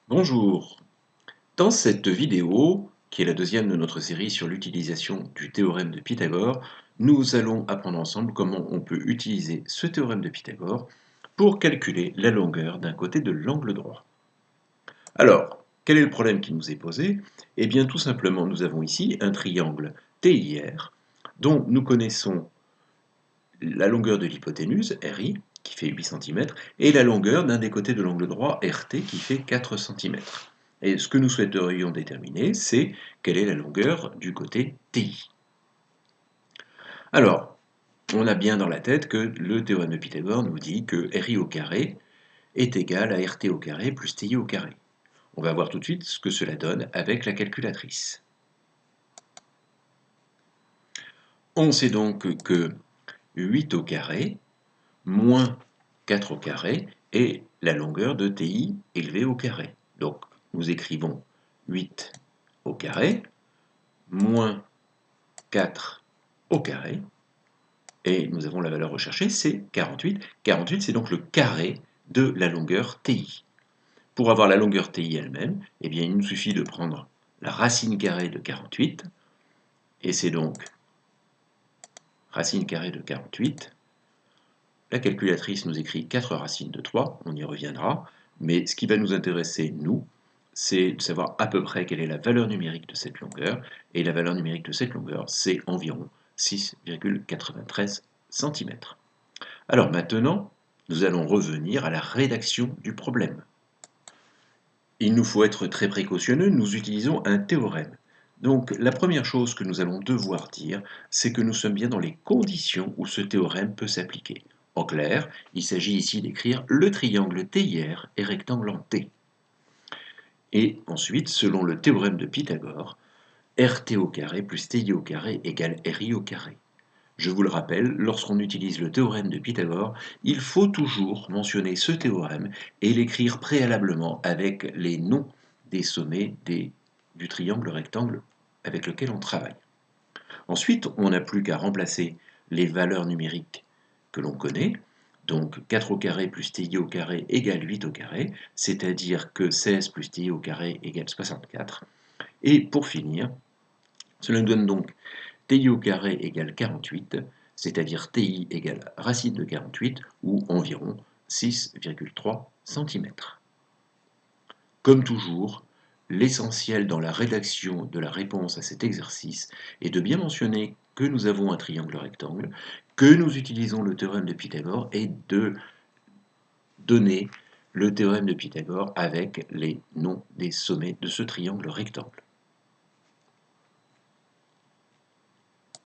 Bonjour. Dans cette vidéo, qui est la deuxième de notre série sur l'utilisation du théorème de Pythagore, nous allons apprendre ensemble comment on peut utiliser ce théorème de Pythagore pour calculer la longueur d'un côté de l'angle droit. Alors, quel est le problème qui nous est posé? Eh bien, tout simplement, nous avons ici un triangle TIR dont nous connaissons la longueur de l'hypoténuse, RI, qui fait 8 cm, et la longueur d'un des côtés de l'angle droit, RT, qui fait 4 cm. Et ce que nous souhaiterions déterminer, c'est quelle est la longueur du côté TI. Alors, on a bien dans la tête que le théorème de Pythagore nous dit que RI au carré est égal à RT au carré plus TI au carré. On va voir tout de suite ce que cela donne avec la calculatrice. On sait donc que 8 au carré moins 4 au carré est la longueur de TI élevée au carré. Donc, nous écrivons 8 au carré moins 4 au carré, et nous avons la valeur recherchée, c'est 48. 48, c'est donc le carré de la longueur TI. Pour avoir la longueur TI elle-même, eh bien, il nous suffit de prendre la racine carrée de 48, et c'est donc racine carrée de 48. La calculatrice nous écrit 4 racines de 3, on y reviendra, mais ce qui va nous intéresser, nous, c'est de savoir à peu près quelle est la valeur numérique de cette longueur, et la valeur numérique de cette longueur, c'est environ 6,93 cm. Alors maintenant, nous allons revenir à la rédaction du problème. Il nous faut être très précautionneux, nous utilisons un théorème. Donc la première chose que nous allons devoir dire, c'est que nous sommes bien dans les conditions où ce théorème peut s'appliquer. En clair, il s'agit ici d'écrire le triangle TIR et rectangle en T. Et ensuite, selon le théorème de Pythagore, RT au carré plus TI au carré égale RI au carré. Je vous le rappelle, lorsqu'on utilise le théorème de Pythagore, il faut toujours mentionner ce théorème et l'écrire préalablement avec les noms des sommets du triangle rectangle avec lequel on travaille. Ensuite, on n'a plus qu'à remplacer les valeurs numériques que l'on connaît, donc 4 au carré plus TI au carré égale 8 au carré, c'est-à-dire que 16 plus TI au carré égale 64. Et pour finir, cela nous donne donc TI au carré égale 48, c'est-à-dire TI égale racine de 48, ou environ 6,3 cm. Comme toujours, l'essentiel dans la rédaction de la réponse à cet exercice est de bien mentionner que nous avons un triangle rectangle, que nous utilisons le théorème de Pythagore et de donner le théorème de Pythagore avec les noms des sommets de ce triangle rectangle.